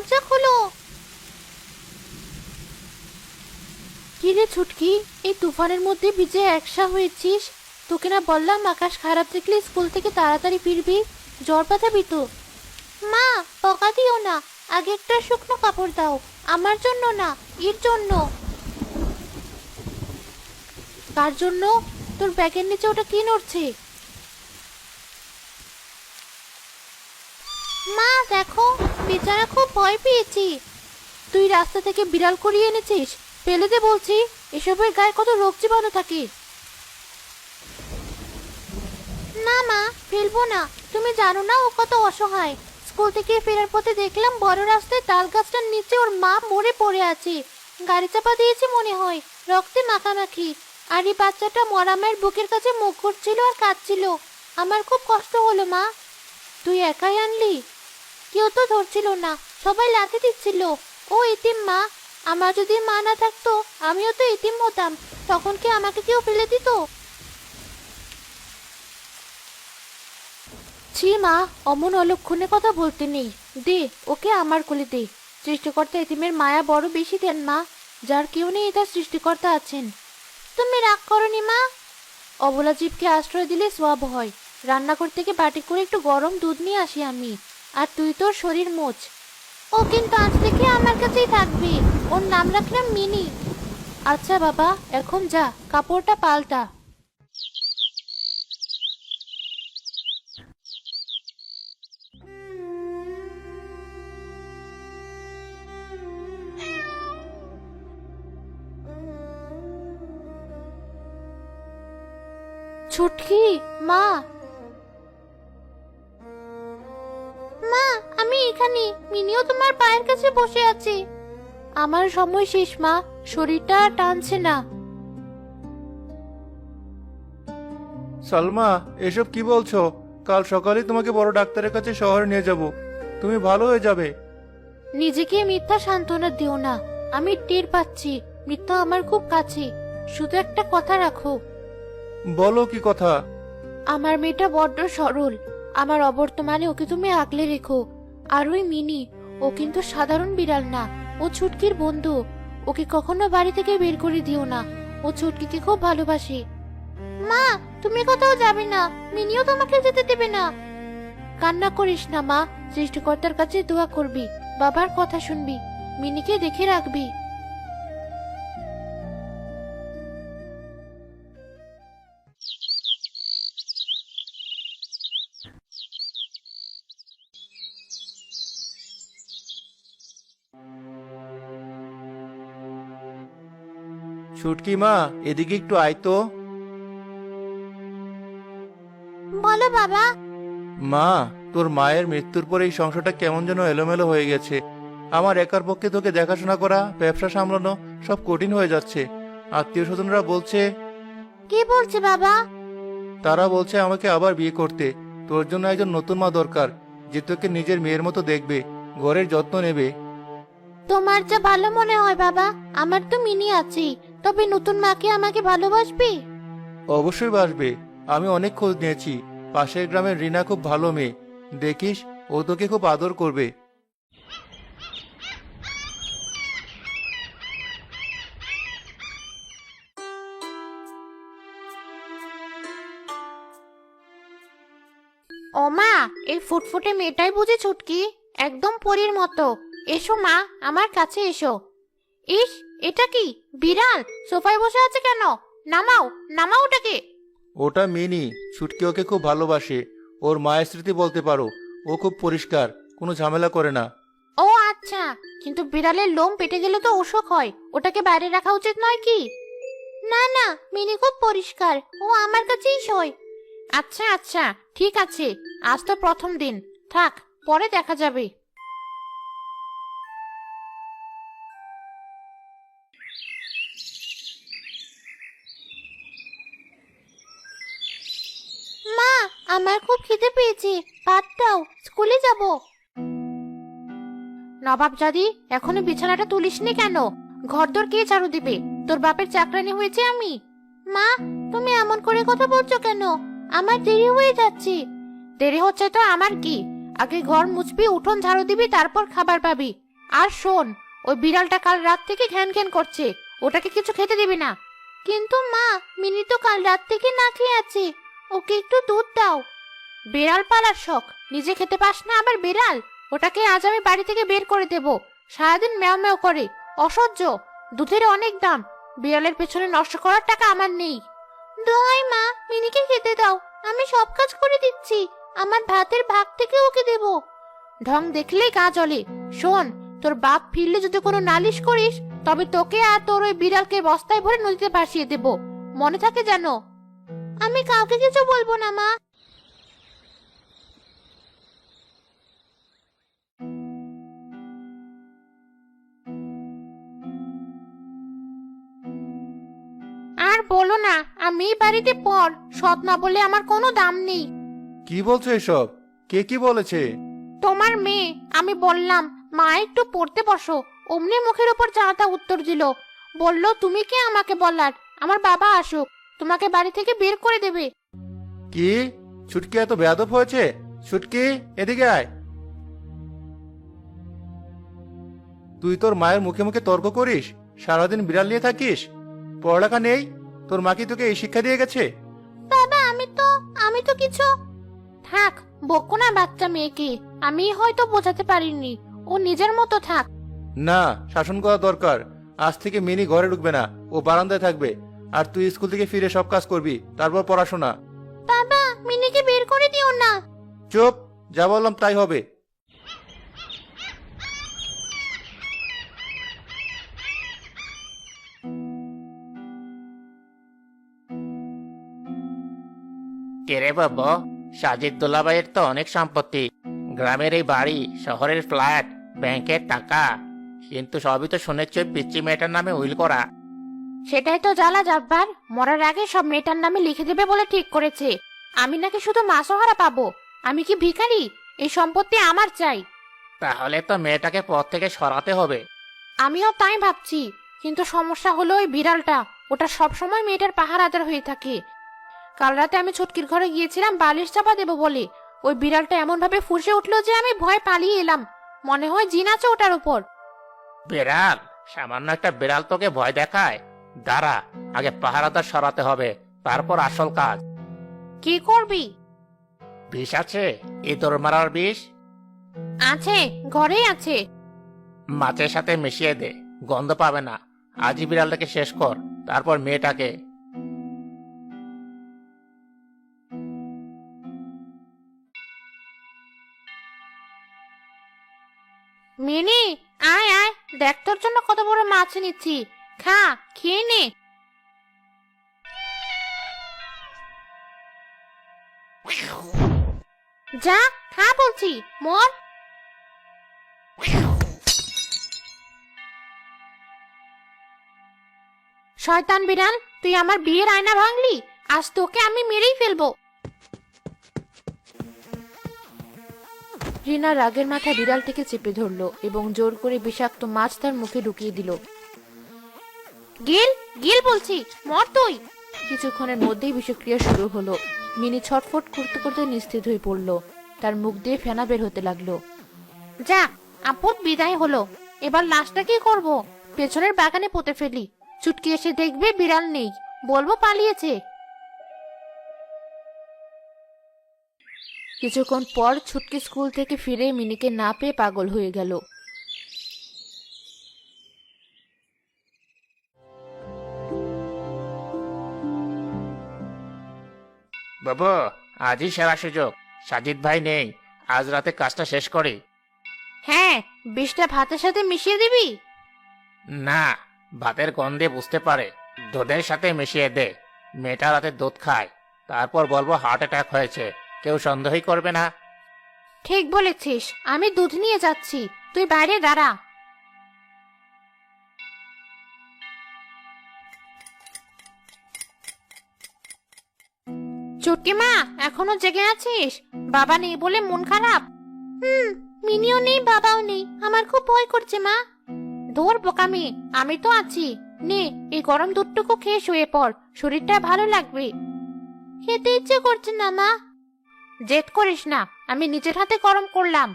দরজা খোলো। কিরে ছুটকি, এই তুফানের মধ্যে ভিজে একসা হয়েছিস? তোকে না বললাম আকাশ খারাপ দেখলে স্কুল থেকে তাড়াতাড়ি ফিরবি, জ্বর বাঁধাবি তো। মা, বকা দিও না, আগে একটা শুকনো কাপড় দাও। আমার জন্য না, এর জন্য। কার জন্য? তোর ব্যাগের নিচে ওটা কি নড়ছে? মা দেখো, বেচারা খুব ভয় পেয়েছি। তুই রাস্তা থেকে বিড়াল করিয়ে এনেছিস? ফেলে দে বলছি, এসবের গায়ে কত রোগ জীবাণু থাকে। না মা, ফেলবো না। তুমি জানো না ও কত অসহায়। স্কুল থেকে ফেরার পথে দেখলাম বড় রাস্তায় তাল গাছটার নিচে ওর মা মরে পড়ে আছে। গাড়ি চাপা দিয়েছে মনে হয়, রক্তে মাখামাখি। আর এই বাচ্চাটা মরা মায়ের বুকের কাছে মুখ ঘুরছিল আর কাঁদছিল। আমার খুব কষ্ট হলো মা। তুই একাই আনলি? কেউ তো ধরছিল না, সবাই লাথি দিচ্ছিল। ও এতিম মা। আমার যদি মা না থাকতো আমিও তো এতিম হতাম। তখন কি আমাকে কেউ ফেলে দিত? ছি মা, অমন অলক্ষণে কথা বলতে নেই। দে ওকে আমার কোলে দে। সৃষ্টিকর্তা এতিমের মায়া বড় বেশি দেন মা। যার কেউ নেই তার সৃষ্টিকর্তা আছেন। তুমি রাগ করনি মা? অবলা জীবকে আশ্রয় দিলে সোয়াব হয়। রান্নাঘর থেকে বাটি করে একটু গরম দুধ নিয়ে আসি আমি। আর তুই তোর শরীর মোচ। ও কিন্তু আজ থেকে আমার কাছেই থাকবে। ওর নাম রাখলাম মিনি। আচ্ছা বাবা, এখন যা, কাপড়টা পাল্টা। ছুটকি, মা। মা, আমি এখানে। মিনিও তোমার পায়ের কাছে বসে আছে। আমার সময় শেষ মা, শরীরটা আর টানছে না। সালমা, এসব কি বলছো? কাল সকালে তোমাকে বড় ডাক্তারের কাছে শহরে নিয়ে যাব। তুমি ভালো হয়ে যাবে। নিজেকে মিথ্যা সান্ত্বনা দিও না। আমি টের পাচ্ছি মৃত্যু আমার খুব কাছে। শুধু একটা কথা রাখো। বলো কি কথা? আমার মেয়েটা বড্ড সরল। আমার অবর্তমানে ওকে তুমি আগলে রেখো। আর ওই মিনি, ও কিন্তু সাধারণ বিড়াল না, ও ছুটকির বন্ধু। ওকে কখনো বাড়ি থেকে বের করে দিও না। ও ছুটকিকে খুব ভালোবাসে। মা, তুমি কোথাও যাবে না। মিনিও তোমাকে যেতে দেবে না। কান্না করিস না মা, সৃষ্টিকর্তার কাছে দোয়া করবি, বাবার কথা শুনবি, মিনিকে দেখে রাখবি। ছুটকি মা, এদিকে একটু আয় তো। বলো বাবা। মা, তোর মায়ের মৃত্যুর পর এই সংসারটা কেমন যেন এলোমেলো হয়ে গেছে। আমার একার পক্ষে তোকে দেখাশোনা করা, ব্যবসা সামলানো সব কঠিন হয়ে যাচ্ছে। আত্মীয় স্বজনরা বলছে। কি বলছে বাবা? তারা বলছে আমাকে আবার বিয়ে করতে। তোর জন্য একজন নতুন মা দরকার, যে তোকে নিজের মেয়ের মতো দেখবে, ঘরের যত্ন নেবে। তোমার যা ভালো মনে হয় বাবা। আমার তো মিনি আছে, তবে নতুন মাকে আমাকে ভালোবাসবে? অবশ্যই বাসবে। আমি অনেক খোঁজ নিয়েছি। পাশের গ্রামের রিনা খুব ভালো মেয়ে। দেখিস, ও তোকে খুব আদর করবে। ও মা, এই ফুটফুটে মেয়েটাই বুঝি ছুটকি? একদম পরীর মতো। এসো মা, আমার কাছে এসো। ইস, এটা কি বিড়াল সোফায় বসে আছে কেন? নামাও, নামাও ওটাকে। ওটা মিনি। ছুটকি ওকে খুব ভালোবাসে। ওর মায়ের স্মৃতি বলতে পারো। ও খুব পরিষ্কার, কোনো ঝামেলা করে না। ও আচ্ছা, কিন্তু বিড়ালের লোম পেটে গেলে তো অসুখ হয়, ওটাকে বাইরে রাখা উচিত নয় কি? না না, মিনি খুব পরিষ্কার, ও আমার কাছেই শোয়। আচ্ছা আচ্ছা, ঠিক আছে। আজ তো প্রথম দিন, থাক, পরে দেখা যাবে। মা, আমার খুব খিদে পেয়েছে, ভাত দাও, স্কুলে যাব। নবাবজাদি, এখনো বিছানাটা তুলিসনি কেন? ঘরদোর কে ঝাড়ু দিবে? তোর বাপের চাকরানি হয়েছে আমি? মা, তুমি এমন করে কথা বলছো কেন? আমার দেরি হয়ে যাচ্ছে। দেরি হচ্ছে তো আমার কি? আগে ঘর মুছবি, উঠোন ঝাড়ু দিবি, তারপর খাবার পাবি। আর শোন, ওই বিড়ালটা কাল রাত থেকে ঘ্যান ঘ্যান করছে, ওটাকে কিছু খেতে দিবি না। কিন্তু মা, মিনি তো কাল রাত থেকে না খেয়ে আছে, ওকে একটু দুধ দাও। বিড়াল পালার শখ, নিজে খেতে পাস না আবার বিড়াল? ওটাকে আজ আমি বাড়ি থেকে বের করে দেব। সারাদিন ম্যাও ম্যাও করে, অসহ্য। দুধের অনেক দাম, বিড়ালের পেছনে নষ্ট করার টাকা আমার নেই। দোহাই মা, মিনিকে খেতে দাও, আমি সব কাজ করে দিচ্ছি, আমার ভাতের ভাগ থেকে ওকে দেব। ঢং দেখলেই গা জ্বলে। শোন, তোর বাপ ফিরলে যদি কোনো নালিশ করিস, তবে তোকে আর তোর ওই বিড়ালকে বস্তায় ভরে নদীতে ভাসিয়ে দেব, মনে থাকে যেন। আমি কাউকে কিছু বলবো না মা। আর বলো না, আমি বাড়িতে পর, সৎ না বলে আমার কোনো দাম নেই। কি বলছো এসব? কে কি বলেছে? তোমার মেয়ে। আমি বললাম মা একটু পড়তে বসো, অমনি মুখের উপর চাটা উত্তর দিল। বলল তুমি কে আমাকে বলার, আমার বাবা আসুক, তোমাকে বাড়ি থেকে বের করে দেবে। কি? ছুটকি এত বেয়াদব হয়েছে? ছুটকি, এদিকে আয়। তুই তোর মায়ের মুখে মুখে তর্ক করিস, সারাদিন বিড়াল নিয়ে থাকিস, পড়ালেখা নেই? তোর মা কি তোকে এই শিক্ষা দিয়ে গেছে? বাবা, আমি তো কিছু। থাক, বকো না বাচ্চা মেয়েকে, আমি হয়তো বোঝাতে পারিনি, ও নিজের মতো থাক। না, শাসন করা দরকার। আজ থেকে মিনি ঘরে ঢুকবে না, ও বারান্দায় থাকবে। আর তুই স্কুল থেকে ফিরে সব কাজ করবি, তারপর পড়াশোনা। বাবা, মিনিকে বের করে দিও না। চুপ, যা বললাম তাই হবে। কেরে বাবু, সাজিদ দুলাভাইয়ের তো অনেক সম্পত্তি, গ্রামের এই বাড়ি, শহরের ফ্ল্যাট, ব্যাংকের টাকা, কিন্তু সবই তো শুনেছি ওই পিচ্চি মেয়েটার নামে উইল করা। সেটাই তো জ্বালা জাব্বার, মরার আগে সব মেয়েটার নামে লিখে দেবে বলে ঠিক করেছে। আমি নাকি শুধু মাসোহারা পাবো? আমি কি ভিখারি? এই সম্পত্তি আমার চাই। তাহলে তো মেয়েটাকে পথ থেকে সরাতে হবে। আমিও তাই ভাবছি, কিন্তু সমস্যা হলো ওই বিড়ালটা, ওটা সবসময় মেয়েটার পাহারাদার হয়ে থাকে। কাল রাতে আমি ছুটকির ঘরে গিয়েছিলাম বালিশ চাপা দেবো বলে, ওই বিড়ালটা এমন ভাবে ফুঁসে উঠলো যে আমি ভয় পালিয়ে এলাম। মনে হয় জিন আছে ওটার উপর। বিড়াল? সামান্য একটা বিড়াল তোকে ভয় দেখায়? দাঁড়া, আগে পাহারাদার সরাতে হবে, তারপর আসল কাজ। কি করবি? বিষ আছে? ইঁদুর মারার বিষ আছে, ঘরেই আছে। মাছের সাথে মিশিয়ে দে, গন্ধ পাবে না। আজই বিড়ালটাকে শেষ কর, তারপর মেয়েটাকে। মিনি, আয় আয়, দেখ তোর জন্য কত বড় মাছ নিচ্ছি, খা, খেয়ে নে। যা, খা বলছি, মর। শয়তান বিড়াল, তুই আমার বিয়ের আয়না ভাঙলি, আজ তোকে আমি মেরেই ফেলবো। রিনা রাগের মাথায় বিড়ালটিকে চেপে ধরলো এবং জোর করে বিষাক্ত মাছ তার মুখে ঢুকিয়ে দিল। গিল, গিল বলছি, মর তুই। কিছুক্ষণের মধ্যেই বিষক্রিয়া শুরু হলো। মিনি ছটফট করতে করতে নিস্তেজ হয়ে পড়লো, তার মুখ দিয়ে ফেনা বের হতে লাগলো। যা, আপদ বিদায় হলো, এবার লাশটা কি করব? পেছনের বাগানে পুঁতে ফেলি, চুটকি এসে দেখবে বিড়াল নেই, বলবো পালিয়েছে। কিছুক্ষণ পর ছুটকি স্কুল থেকে ফিরে মিনিকে না পেয়ে পাগল হয়ে গেল। বাবু, আজই সেরা সুযোগ, সাজিদ ভাই নেই, আজ রাতে কাজটা শেষ করি। হ্যাঁ, বিষটা ভাতের সাথে মিশিয়ে দিবি? না, ভাতের গন্ধে বুঝতে পারে, দুধের সাথে মিশিয়ে দে। মেয়েটা রাতে দুধ খায়, তারপর বলবো হার্ট অ্যাটাক হয়েছে, কেউ সন্দেহই করবে না। ঠিক বলেছিস, আমি দুধ নিয়ে যাচ্ছি, তুই বাইরে দাঁড়া। চুটকি মা, এখনো জেগে আছিস? বাবা নেই বলে মন খারাপ? মিনিও নেই, বাবাও নেই, আমার খুব ভয় করছে মা। ধর বোকামি, আমি তো আছি, নে এই গরম দুধটুকু খেয়ে শুয়ে পড়, শরীরটা ভালো লাগবে। খেতে ইচ্ছে করছে না মা। জেদ করিস না, আমি নিজের হাতে গরম করলাম।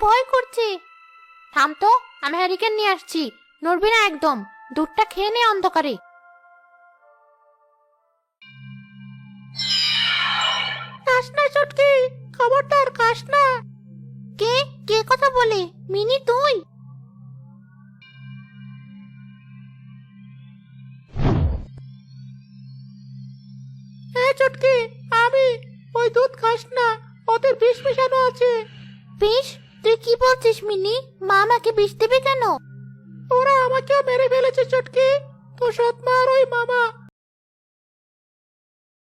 ভয় করছে। থাম তো, আমি হ্যারিকেন নিয়ে আসছি। নড়বি না একদম, দুধটা খেয়ে নে অন্ধকারে। খাস না চটকে, খবরদার খাস না। কে কে কথা বলে? মিনি তুই? হ্যাঁ চটকে, আমি। ওই দুধ খাস না, ওতে বিষ মেশানো আছে। বিষ? তুই কি বলছিস মিনি? মা আমাকে বিষ দেবে কেন? ওরা আমাকেও মেরে ফেলেছে চটকে। তো সৎ মা আর ওই মামা